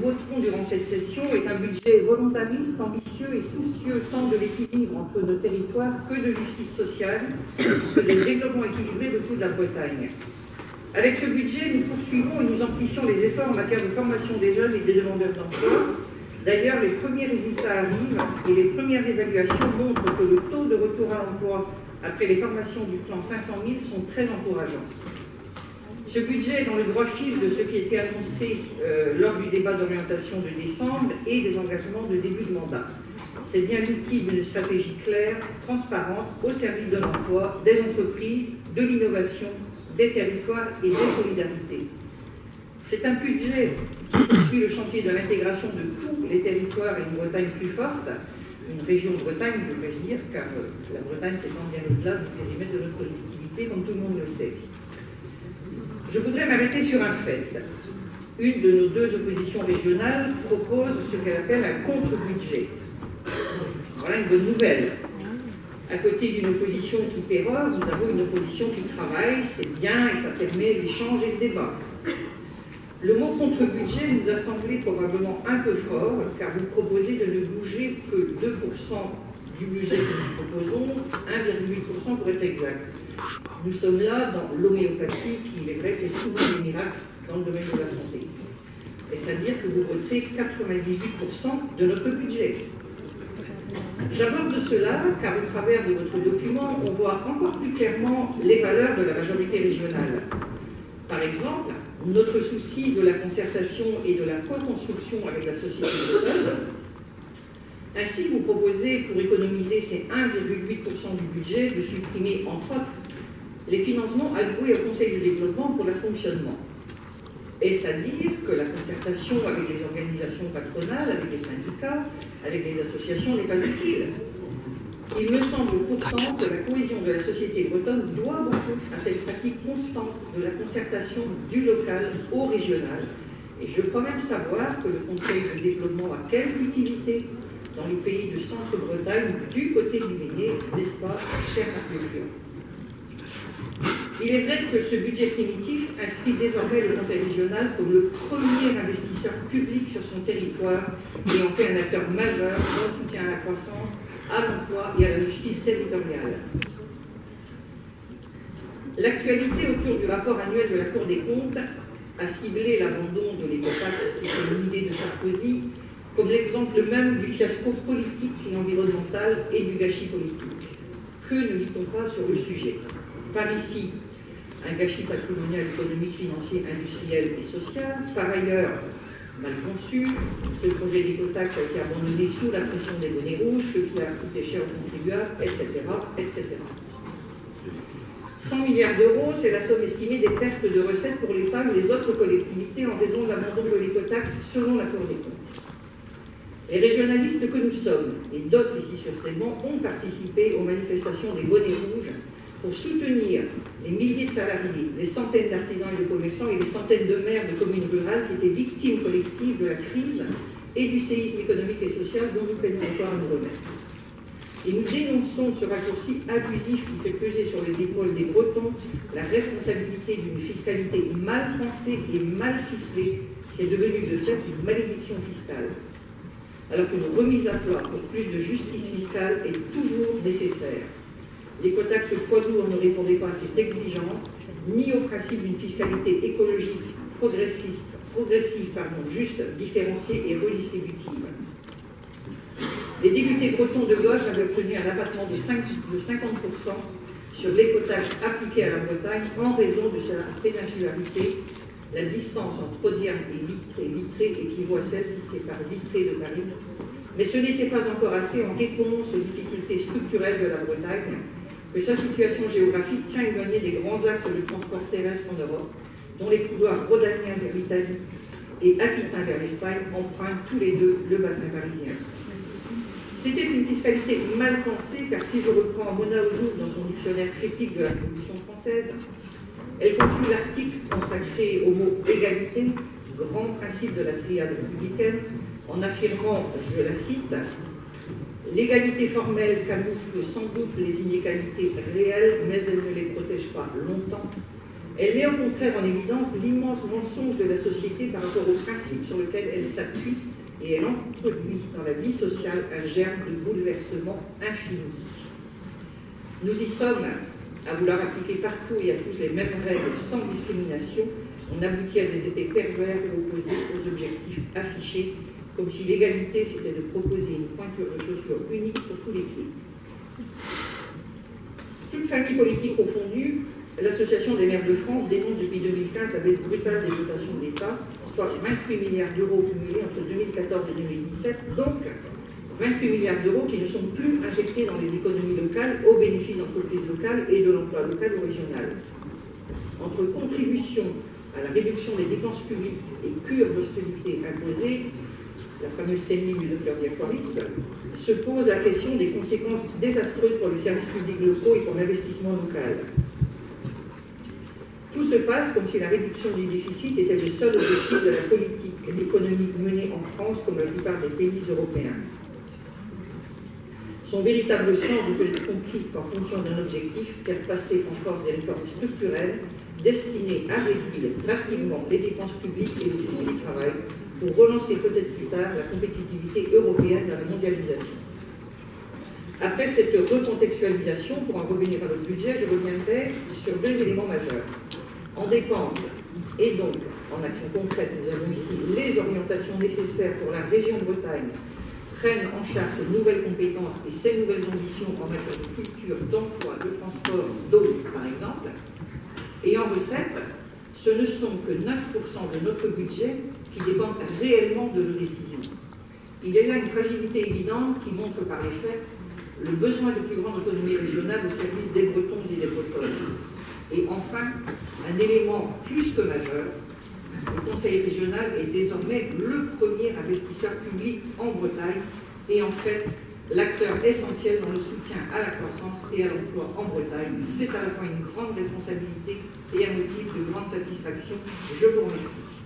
voterons durant cette session est un budget volontariste, ambitieux et soucieux tant de l'équilibre entre nos territoires que de justice sociale, que de développement équilibré de toute la Bretagne. Avec ce budget, nous poursuivons et nous amplifions les efforts en matière de formation des jeunes et des demandeurs d'emploi. D'ailleurs, les premiers résultats arrivent et les premières évaluations montrent que le taux de retour à l'emploi après les formations du plan 500 000 sont très encourageants. Ce budget est dans le droit fil de ce qui était annoncé lors du débat d'orientation de décembre et des engagements de début de mandat. C'est bien l'outil d'une stratégie claire, transparente, au service de l'emploi, des entreprises, de l'innovation, des territoires et des solidarités. C'est un budget qui poursuit le chantier de l'intégration de tous les territoires et une Bretagne plus forte, une région de Bretagne, devrais-je dire, car la Bretagne s'étend bien au-delà du périmètre de notre collectivité, comme tout le monde le sait. Je voudrais m'arrêter sur un fait. Une de nos deux oppositions régionales propose ce qu'elle appelle un contre-budget. Voilà une bonne nouvelle. À côté d'une opposition qui pérore, nous avons une opposition qui travaille, c'est bien et ça permet l'échange et le débat. Le mot contre-budget nous a semblé probablement un peu fort, car vous proposez de ne bouger que 2% du budget que nous proposons, 1,8% pour être exact. Nous sommes là dans l'homéopathie qui, il est vrai, fait souvent des miracles dans le domaine de la santé. C'est-à-dire que vous votez 98% de notre budget. J'aborde cela car au travers de votre document, on voit encore plus clairement les valeurs de la majorité régionale. Par exemple, notre souci de la concertation et de la co-construction avec la société bretonne. Ainsi, vous proposez, pour économiser ces 1,8% du budget, de supprimer, entre autres, les financements alloués au Conseil de développement pour leur fonctionnement. Est-ce à dire que la concertation avec les organisations patronales, avec les syndicats, avec les associations n'est pas utile? Il me semble pourtant que la cohésion de la société bretonne doit beaucoup à cette pratique constante de la concertation du local au régional. Et je crois même savoir que le Conseil de développement a quelque utilité dans les pays de Centre-Bretagne, du côté du Méné, n'est-ce pas, cher Mathieu? Il est vrai que ce budget primitif inscrit désormais le Conseil régional comme le premier investisseur public sur son territoire et en fait un acteur majeur dans le soutien à la croissance, à l'emploi et à la justice territoriale. L'actualité autour du rapport annuel de la Cour des comptes a ciblé l'abandon de l'écotaxe, qui était une idée de Sarkozy, comme l'exemple même du fiasco politique et environnemental et du gâchis politique. Que ne lit-on pas sur le sujet? Par ici, un gâchis patrimonial, économique, financier, industriel et social. Par ailleurs, mal conçu, ce projet d'écotaxe a été abandonné sous la pression des bonnets rouges, ce qui a coûté cher aux contribuables, etc., etc. 100 milliards d'euros, c'est la somme estimée des pertes de recettes pour l'État et les autres collectivités en raison de l'abandon de l'écotaxe selon la Cour des comptes. Les régionalistes que nous sommes, et d'autres ici sur ces bancs, ont participé aux manifestations des bonnets rouges pour soutenir les milliers de salariés, les centaines d'artisans et de commerçants et les centaines de maires de communes rurales qui étaient victimes collectives de la crise et du séisme économique et social dont nous peinons encore à nous remettre. Et nous dénonçons ce raccourci abusif qui fait peser sur les épaules des Bretons la responsabilité d'une fiscalité mal pensée et mal ficelée qui est devenue de fait une malédiction fiscale. Alors qu'une remise à plat pour plus de justice fiscale est toujours nécessaire. L'écotaxe poids lourd ne répondait pas à cette exigence, ni au principe d'une fiscalité écologique progressive, juste, différenciée et redistributive. Les députés bretons de gauche avaient obtenu un abattement de 50% sur l'écotaxe appliquée à la Bretagne en raison de sa péninsularité. La distance entre Audierne et Vitré équivaut à celle qui sépare Vitré de Paris. Mais ce n'était pas encore assez en réponse aux difficultés structurelles de la Bretagne, que sa situation géographique tient éloignée des grands axes de transport terrestre en Europe, dont les couloirs rhodaniens vers l'Italie et aquitains vers l'Espagne empruntent tous les deux le bassin parisien. C'était une fiscalité mal pensée, car si je reprends Mona Ozouf dans son dictionnaire critique de la Révolution française, elle conclut l'article consacré au mot égalité, grand principe de la triade républicaine, en affirmant, je la cite, « L'égalité formelle camoufle sans doute les inégalités réelles, mais elle ne les protège pas longtemps. Elle met au contraire en évidence l'immense mensonge de la société par rapport aux principes sur lesquels elle s'appuie, et elle introduit dans la vie sociale un germe de bouleversement infini. Nous y sommes à vouloir appliquer partout et à tous les mêmes règles sans discrimination. On aboutit à des effets pervers et opposés aux objectifs affichés, comme si l'égalité c'était de proposer une pointure de chaussure unique pour tous les pieds. Toute famille politique confondue, l'Association des maires de France dénonce depuis 2015 la baisse brutale des dotations de l'État, soit 28 milliards d'euros cumulés entre 2014 et 2017, donc 28 milliards d'euros qui ne sont plus injectés dans les économies locales au bénéfice d'entreprises locales et de l'emploi local ou régional. Entre contribution à la réduction des dépenses publiques et cure d'austérité imposée, la fameuse CENI du Dr Diaforis, se pose la question des conséquences désastreuses pour les services publics locaux et pour l'investissement local. Tout se passe comme si la réduction du déficit était le seul objectif de la politique économique menée en France comme la plupart des pays européens. Son véritable sens ne peut être compris qu'en fonction d'un objectif, faire passer en force des réformes structurelles destinées à réduire drastiquement les dépenses publiques et le coût du travail pour relancer peut-être plus tard la compétitivité européenne dans la mondialisation. Après cette recontextualisation, pour en revenir à notre budget, je reviendrai sur deux éléments majeurs. En dépenses et donc en action concrète, nous avons ici les orientations nécessaires pour la région Bretagne prennent en charge ces nouvelles compétences et ces nouvelles ambitions en matière de culture, d'emploi, de transport, d'eau, par exemple. Et en recettes, ce ne sont que 9% de notre budget qui dépendent réellement de nos décisions. Il y a là une fragilité évidente qui montre par les faits le besoin de plus grande autonomie régionale au service des Bretons et des Bretonnes. Et enfin, un élément plus que majeur, le Conseil régional est désormais le premier investisseur public en Bretagne et en fait l'acteur essentiel dans le soutien à la croissance et à l'emploi en Bretagne. C'est à la fois une grande responsabilité et un motif de grande satisfaction. Je vous remercie.